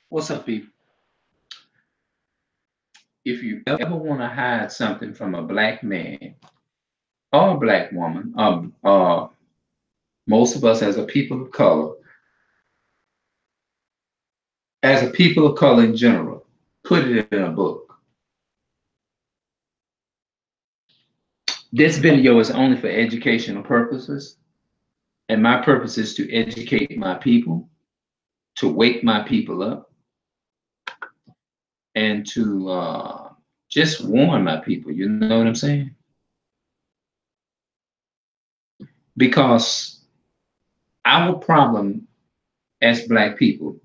What's up, people? If you ever want to hide something from a black man or a black woman, most of us as a people of color, as a people of color in general, put it in a book. This video is only for educational purposes, and my purpose is to educate my people, to wake my people up, and to just warn my people. You know what I'm saying? Because our problem as black people,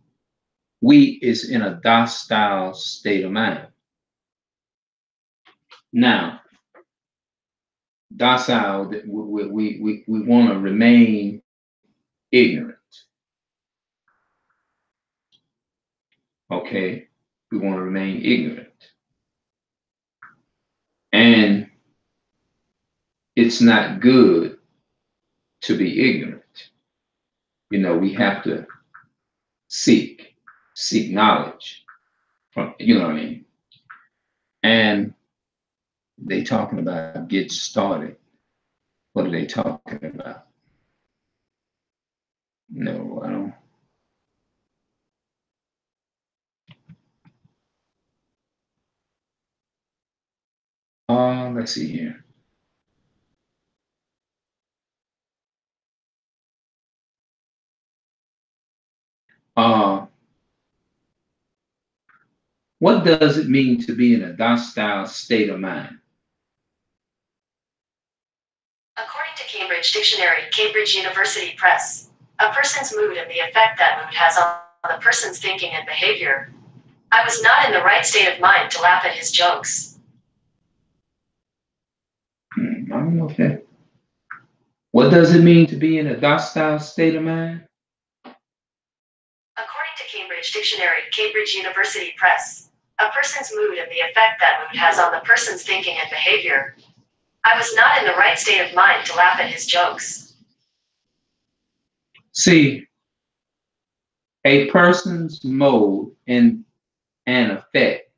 we is in a docile state of mind. Now, docile, we want to remain ignorant. Okay? We want to remain ignorant. And it's not good to be ignorant. You know, we have to seek knowledge from, you know what I mean? And they talking about get started. What are they talking about? No, I don't. Let's see here. Uh, what does it mean to be in a docile state of mind? According to Cambridge Dictionary, Cambridge University Press, a person's mood and the effect that mood has on the person's thinking and behavior. I was not in the right state of mind to laugh at his jokes. I don't know if that. What does it mean to be in a docile state of mind? According to Cambridge Dictionary, Cambridge University Press, a person's mood and the effect that mood has on the person's thinking and behavior. I was not in the right state of mind to laugh at his jokes. See, a person's mode and an effect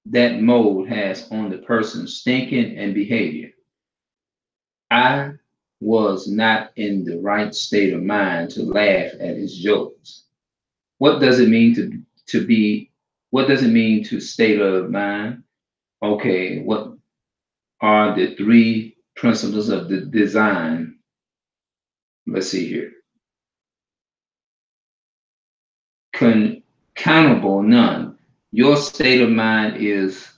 that mode has on the person's thinking and behavior. I was not in the right state of mind to laugh at his jokes. What does it mean to be? What does it mean to state of mind? Okay, what are the three principles of the design? Let's see here. Countable none. Your state of mind is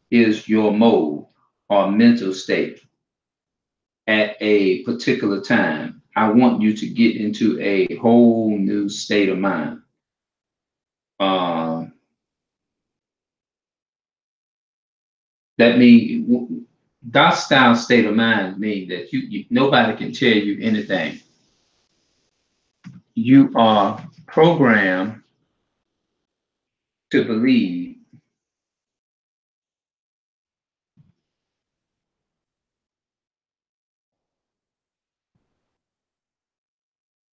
your mode or mental state at a particular time. I want you to get into a whole new state of mind. That means docile state of mind means that nobody can tell you anything. You are programmed to believe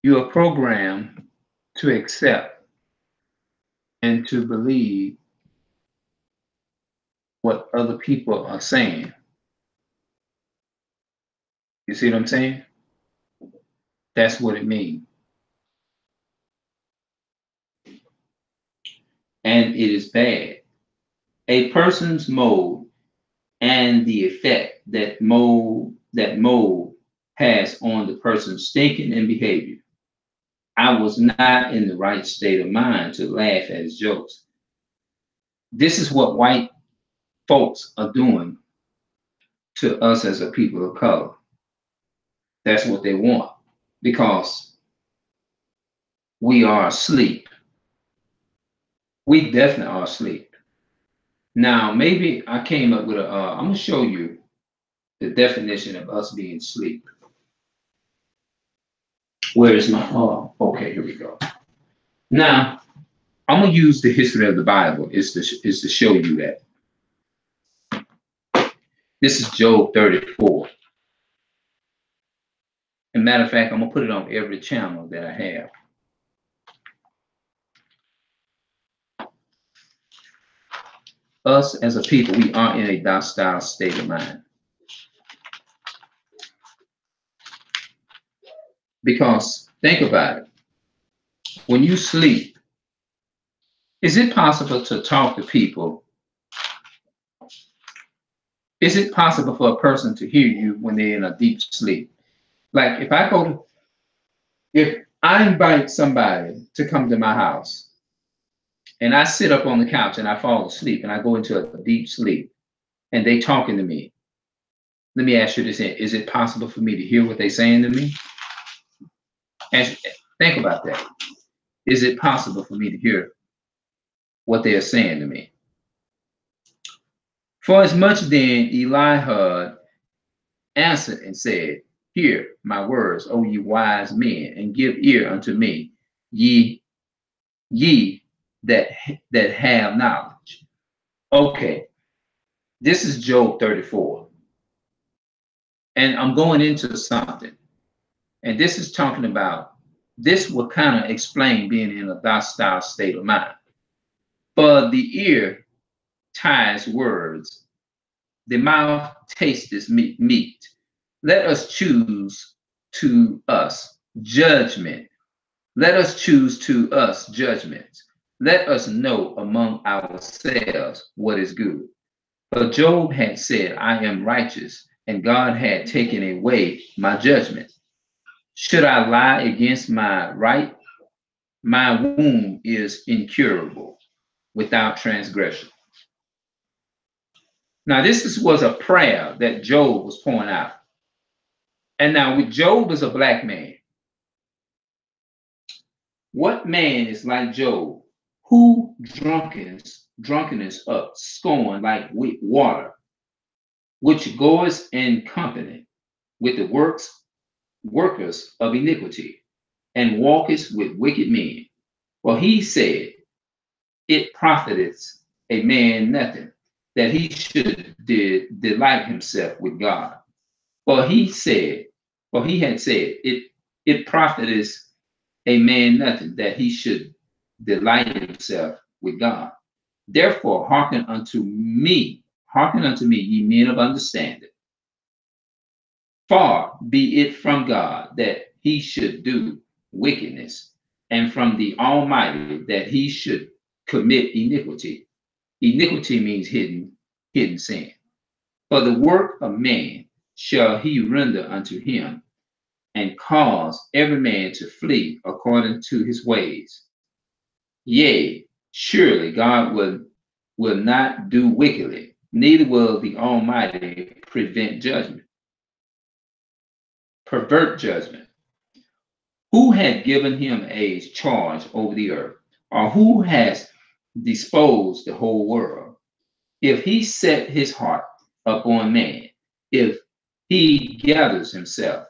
you are programmed to accept and to believe what other people are saying. You see what I'm saying? That's what it means. And it is bad. A person's mode and the effect that mode has on the person's thinking and behavior. I was not in the right state of mind to laugh at his jokes. This is what white folks are doing to us as a people of color. That's what they want because we are asleep. We definitely are asleep. Now, maybe I came up with I'm going to show you the definition of us being asleep. Where is my, okay, here we go. Now, I'm going to use the history of the Bible is to show you that. This is Job 34. As a matter of fact, I'm going to put it on every channel that I have. us as a people, we are in a docile state of mind. Because think about it. When you sleep, is it possible to talk to people? Is it possible for a person to hear you when they're in a deep sleep? Like if I invite somebody to come to my house and I sit up on the couch and I fall asleep and I go into a deep sleep and they talking to me, let me ask you this: is it possible for me to hear what they're saying to me? And think about that. Is it possible for me to hear what they are saying to me? For as much then Elihu answered and said, hear my words, O ye wise men, and give ear unto me, ye that have knowledge. Okay, this is Job 34. And I'm going into something. And this is talking about, this will kind of explain being in a docile state of mind. For the ear ties words, the mouth tastes meat. Let us choose to us judgment. Let us choose to us judgments. Let us know among ourselves what is good. For Job had said, I am righteous, and God had taken away my judgment. Should I lie against my right? My wound is incurable without transgression. Now, this was a prayer that Job was pouring out. And now, Job is a black man. What man is like Job, who drunkenness up, scorn like water, which goes in company with the workers of iniquity, and walketh with wicked men? For he said, it profiteth a man nothing, that he should delight himself with God. For he had said, it profiteth a man nothing, that he should delight himself with God. Therefore, hearken unto me, ye men of understanding. Far be it from God that he should do wickedness, and from the Almighty that he should commit iniquity. Iniquity means hidden sin. For the work of man shall he render unto him, and cause every man to flee according to his ways. Yea, surely God will not do wickedly, neither will the Almighty pervert judgment. Who had given him a charge over the earth, or who has disposed the whole world? If he set his heart upon man, if he gathers himself,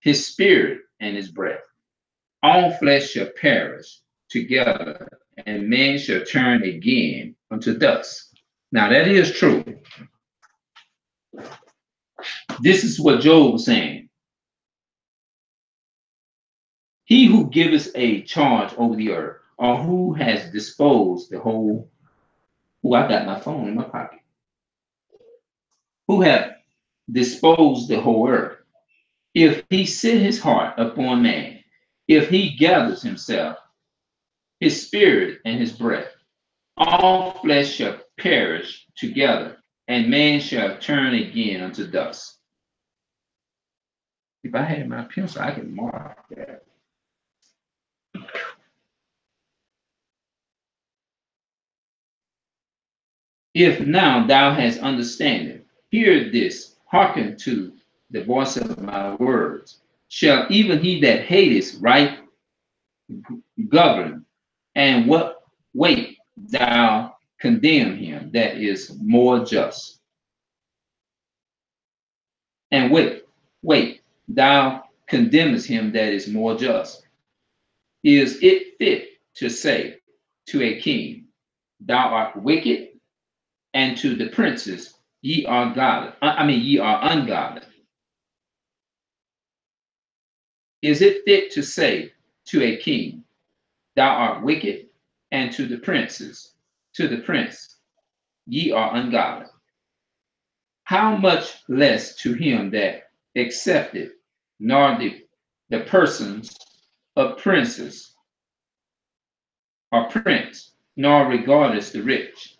his spirit and his breath, all flesh shall perish together, and man shall turn again unto dust. Now that is true. This is what Job was saying. He who giveth a charge over the earth, or who has disposed the whole. Oh, I got my phone in my pocket. Who have disposed the whole earth. If he set his heart upon man, if he gathers himself, his spirit and his breath, all flesh shall perish together, and man shall turn again unto dust. If I had my pencil, I could mark that. If now thou hast understanding, hear this, hearken to the voice of my words. Shall even he that hateth right govern, and what weight thou condemn him that is more just? And wait, thou condemnest him that is more just. Is it fit to say to a king, thou art wicked, and to the princes, ye are godly? Ye are ungodly. Is it fit to say to a king, thou art wicked, and to the princes, to the prince, ye are ungodly. How much less to him that accepted, nor the persons of princes or prince, nor regardeth the rich,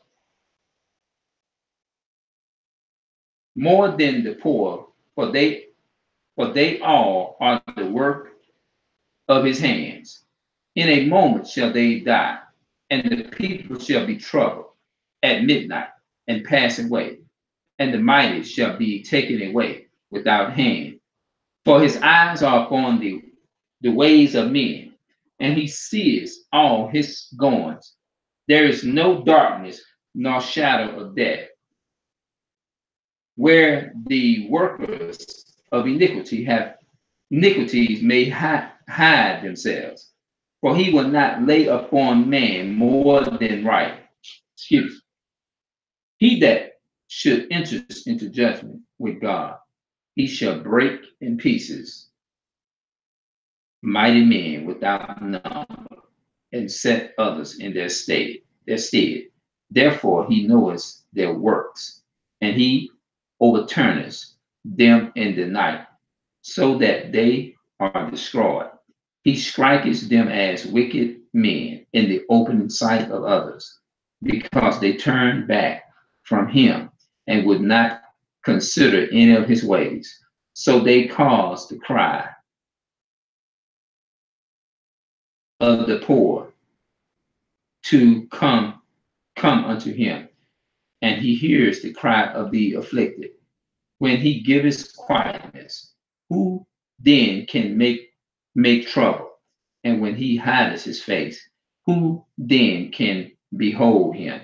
more than the poor, for they all are the work of his hands. In a moment shall they die, and the people shall be troubled at midnight and pass away, and the mighty shall be taken away without hand. For his eyes are upon the ways of men, and he sees all his goings. There is no darkness nor shadow of death, where the workers of iniquities may hide themselves. For he will not lay upon man more than right. Excuse me. He that should enter into judgment with God, he shall break in pieces mighty men without number, and set others in their stead. Therefore he knoweth their works, and he overturneth them in the night, so that they are destroyed. He striketh them as wicked men in the open sight of others, because they turned back from him and would not consider any of his ways. So they caused the cry of the poor to come unto him, and he hears the cry of the afflicted. When he giveth quietness, who then can make trouble? And when he hideth his face, who then can behold him?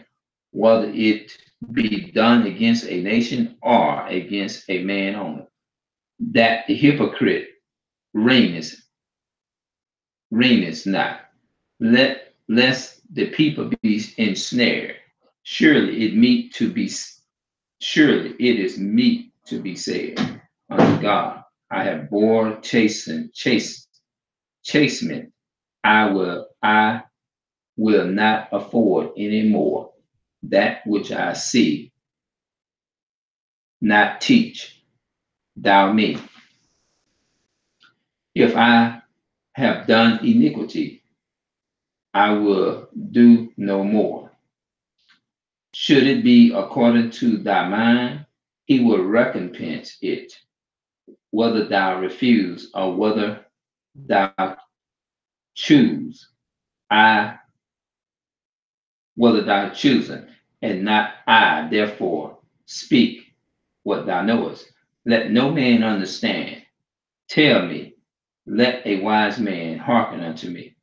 Whether it be done against a nation or against a man only, that the hypocrite reigneth not, lest the people be ensnared. Surely it is meet to be said unto God, I have bore chastisement. I will not afford any more. That which I see, not teach thou me. If I have done iniquity, I will do no more. Should it be according to thy mind, he will recompense it, whether thou refuse or whether thou choose. Whether thou choosest, and not I, therefore speak what thou knowest. Let no man understand. Tell me, let a wise man hearken unto me.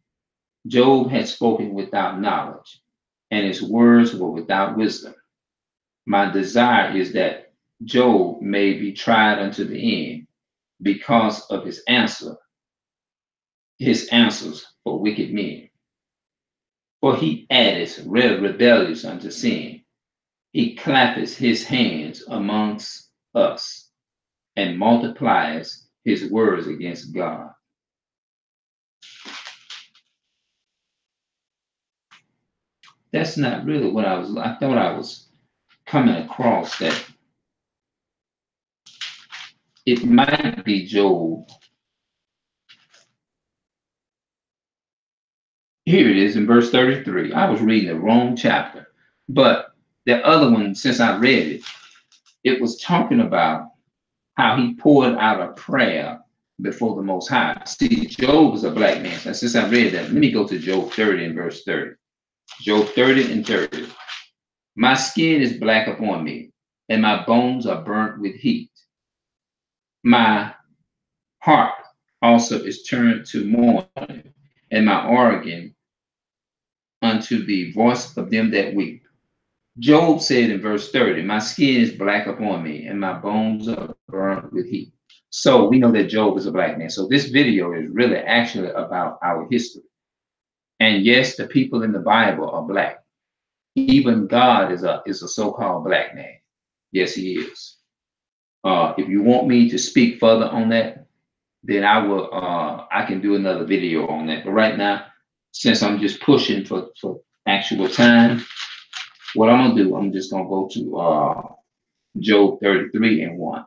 Job had spoken without knowledge, and his words were without wisdom. My desire is that Job may be tried unto the end because of his answers for wicked men. For he addeth rebellious unto sin. He clappeth his hands amongst us and multiplies his words against God. That's not really what I thought I was coming across that it might be Job. Here it is in verse 33. I was reading the wrong chapter, but the other one, since I read it, it was talking about how he poured out a prayer before the Most High. See, Job is a black man. So since I read that, let me go to Job 30 and verse 30. Job 30 and 30. My skin is black upon me, and my bones are burnt with heat. My heart also is turned to mourning, and my organ unto the voice of them that weep. Job said in verse 30, my skin is black upon me, and my bones are burnt with heat. So we know that Job is a black man. So this video is really actually about our history. And yes, the people in the Bible are black. Even God is a so-called black man. Yes, he is. If you want me to speak further on that, then I can do another video on that. But right now, since I'm just pushing for actual time, What I'm gonna do, I'm just gonna go to Job 33:1.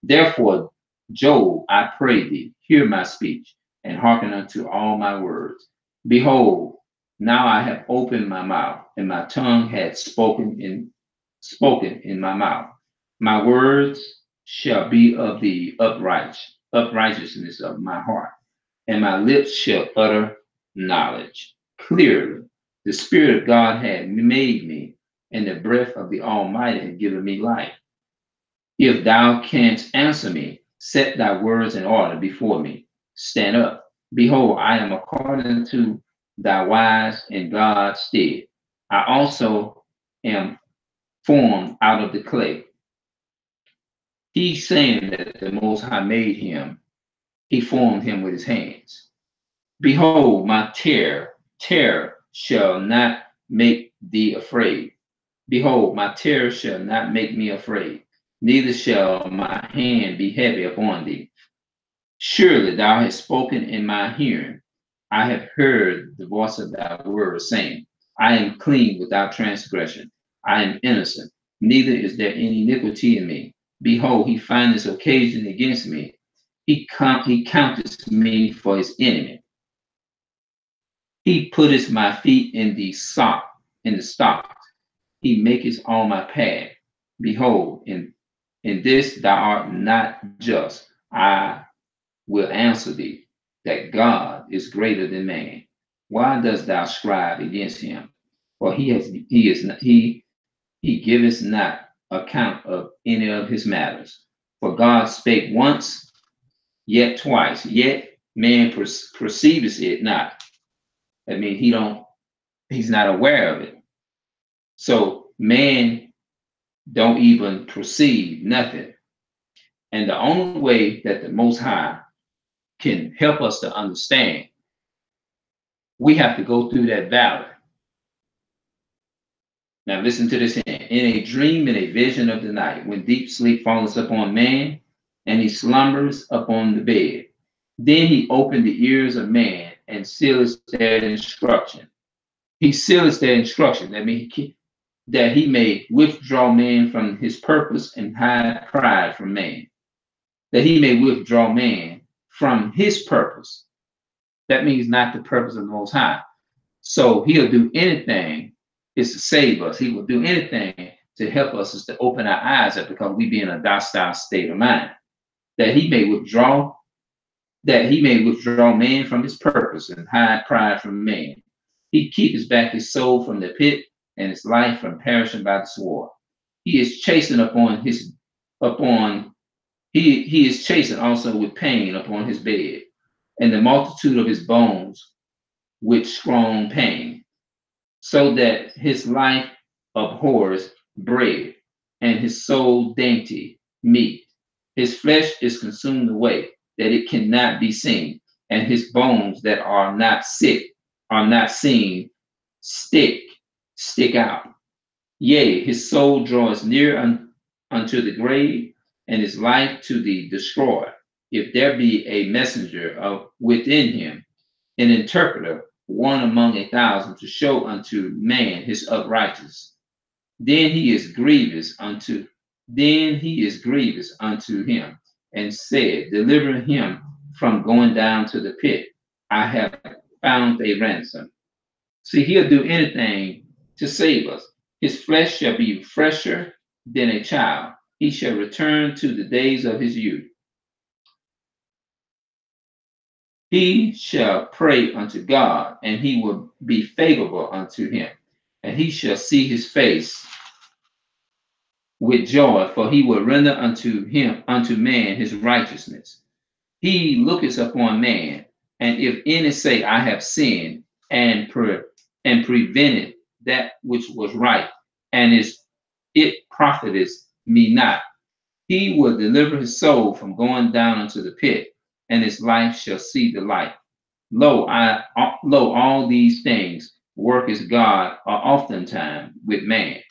Therefore, Job, I pray thee, hear my speech, and hearken unto all my words. Behold, now I have opened my mouth, and my tongue had spoken in my mouth. My words shall be of the uprightness of my heart, and my lips shall utter knowledge. Clearly, the Spirit of God had made me, and the breath of the Almighty had given me life. If thou canst answer me, set thy words in order before me. Stand up. Behold, I am according to thy wise in God's stead. I also am formed out of the clay. He's saying that the Most High made him. He formed him with his hands. Behold, my terror shall not make thee afraid. Behold, my terror shall not make me afraid, neither shall my hand be heavy upon thee. Surely thou hast spoken in my hearing. I have heard the voice of thy word, saying, I am clean without transgression. I am innocent, neither is there any iniquity in me. Behold, he findeth occasion against me. He counteth me for his enemy. He putteth my feet in the stocks. He maketh all my path. Behold, in this thou art not just. I will answer thee that God is greater than man. Why dost thou strive against him? For he giveth not account of any of his matters. For God spake once, yet twice, yet man perceives it not. I mean, he's not aware of it. So man don't even perceive nothing. And the only way that the Most High can help us to understand, we have to go through that valley. Now listen to this. In a dream, in a vision of the night, when deep sleep falls upon man, and he slumbers upon the bed, then he opened the ears of man and seals their instruction. He seals their instruction. That means that he may withdraw man from his purpose and hide pride from man. That he may withdraw man from his purpose. That means not the purpose of the Most High. So he'll do anything is to save us. He will do anything to help us is to open our eyes up, because we be in a docile state of mind. That he may withdraw man from his purpose and hide pride from man. He keeps back his soul from the pit and his life from perishing by the sword. He is chastened he is chastened also with pain upon his bed, and the multitude of his bones with strong pain, so that his life abhors bread, and his soul dainty meat. His flesh is consumed away, that it cannot be seen, and his bones that are not seen, stick out. Yea, his soul draws near unto the grave, and his life to the destroyer. If there be a messenger within him, an interpreter, one among 1,000, to show unto man his uprightness, then he is grievous unto him, and said, deliver him from going down to the pit. I have found a ransom. See, he'll do anything to save us. His flesh shall be fresher than a child. He shall return to the days of his youth. He shall pray unto God, and he will be favorable unto him, and he shall see his face with joy, for he will render unto man his righteousness. He looketh upon man, and if any say, I have sinned and prevented that which was right, and it profiteth me not, he will deliver his soul from going down into the pit, and his life shall see the light. Lo, all these things work as God are oftentimes with man,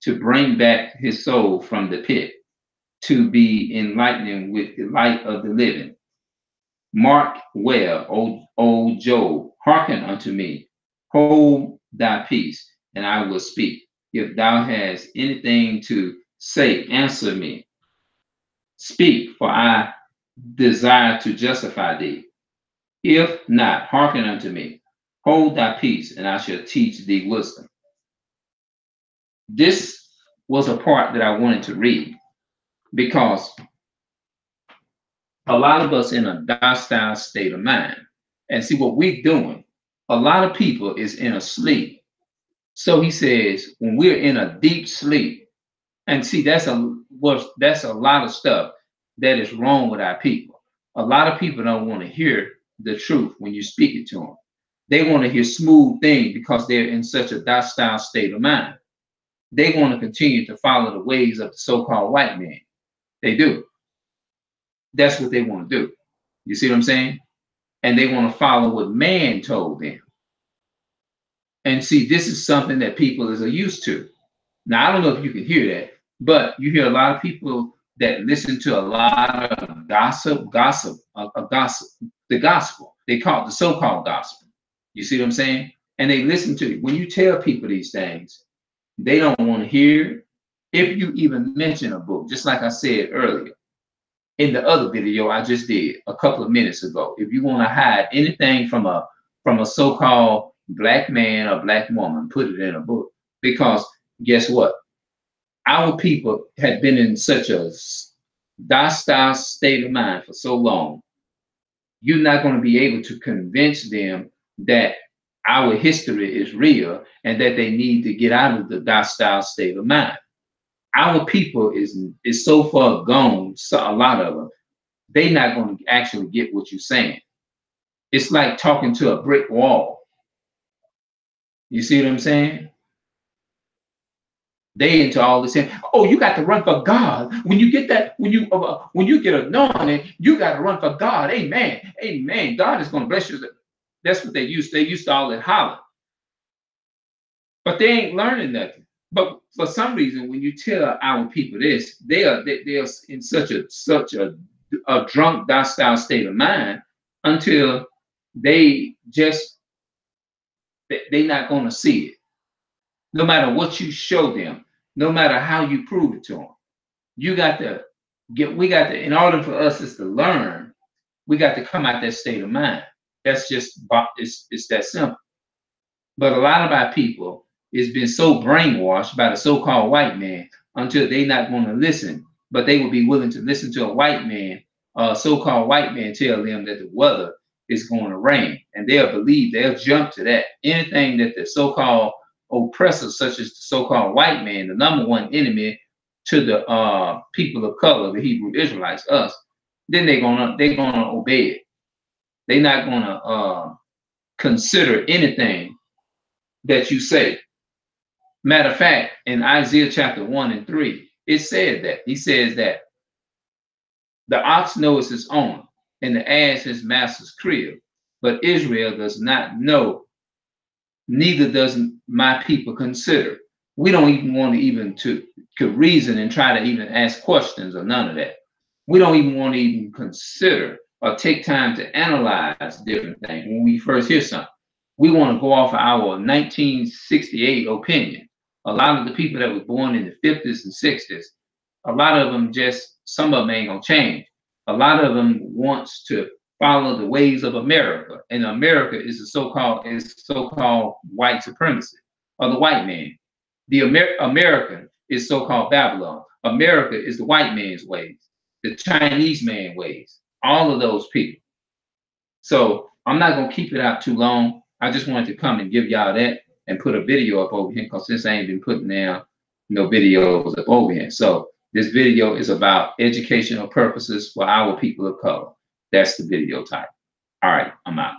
to bring back his soul from the pit, to be enlightening with the light of the living. Mark well, O Job, hearken unto me, hold thy peace, and I will speak. if thou hast anything to say, answer me. Speak, for I desire to justify thee. If not, hearken unto me. Hold thy peace, and I shall teach thee wisdom. This was a part that I wanted to read because a lot of us in a docile state of mind. And see what we're doing. A lot of people is in a sleep. So he says, when we're in a deep sleep, and see, that's a lot of stuff that is wrong with our people. A lot of people don't want to hear the truth when you speak it to them. They want to hear smooth things because they're in such a docile state of mind. They want to continue to follow the ways of the so-called white man. They do. That's what they want to do. You see what I'm saying? And they want to follow what man told them. And see, this is something that people are used to. Now, I don't know if you can hear that, but you hear a lot of people that listen to a lot of gossip, the gospel. They call it the so-called gospel. You see what I'm saying? And they listen to it. When you tell people these things, they don't want to hear. If you even mention a book, just like I said earlier, in the other video I just did a couple of minutes ago, if you want to hide anything from a so-called black man or black woman, put it in a book. Because guess what? Our people had been in such a docile state of mind for so long. You're not going to be able to convince them that our history is real and that they need to get out of the docile state of mind. Our people is so far gone, so a lot of them, they're not going to actually get what you're saying. It's like talking to a brick wall. You see what I'm saying? They into all this saying, oh, you got to run for God. When you get that, when you get anointed, you got to run for God. Amen. Amen. God is going to bless you. That's what they used. They used to all that holler. But they ain't learning nothing. But for some reason, when you tell our people this, they are in such a drunk, docile state of mind until they're not going to see it. No matter what you show them, no matter how you prove it to them, we got to, in order for us is to learn, we got to come out that state of mind. That's just, it's that simple. But a lot of our people has been so brainwashed by the so-called white man until they're not going to listen, but they will be willing to listen to a white man, so-called white man tell them that the weather is going to rain, and they'll jump to that. Anything that the so-called oppressors, such as the so-called white man, the number one enemy to the people of color, the Hebrew Israelites, us, then they're gonna obey it. They're not gonna consider anything that you say. Matter of fact, in Isaiah chapter 1 and 3, it said that. He says that the ox knows his owner, and the ass his master's crib, but Israel does not know, neither does my people consider. We don't even want to even to reason and try to even ask questions or none of that. We don't even want to even consider or take time to analyze different things when we first hear something. We want to go off of our 1968 opinion. A lot of the people that was born in the 50s and 60s, a lot of them some of them ain't gonna change. A lot of them wants to follow the ways of America, and America is the so-called white supremacy or the white man. The American is so-called Babylon. America is the white man's ways, the Chinese man ways, all of those people. So I'm not gonna keep it out too long. I just wanted to come and give y'all that and put a video up over here, because since I ain't been putting down no videos up over here. So this video is about educational purposes for our people of color. That's the video title. All right, I'm out.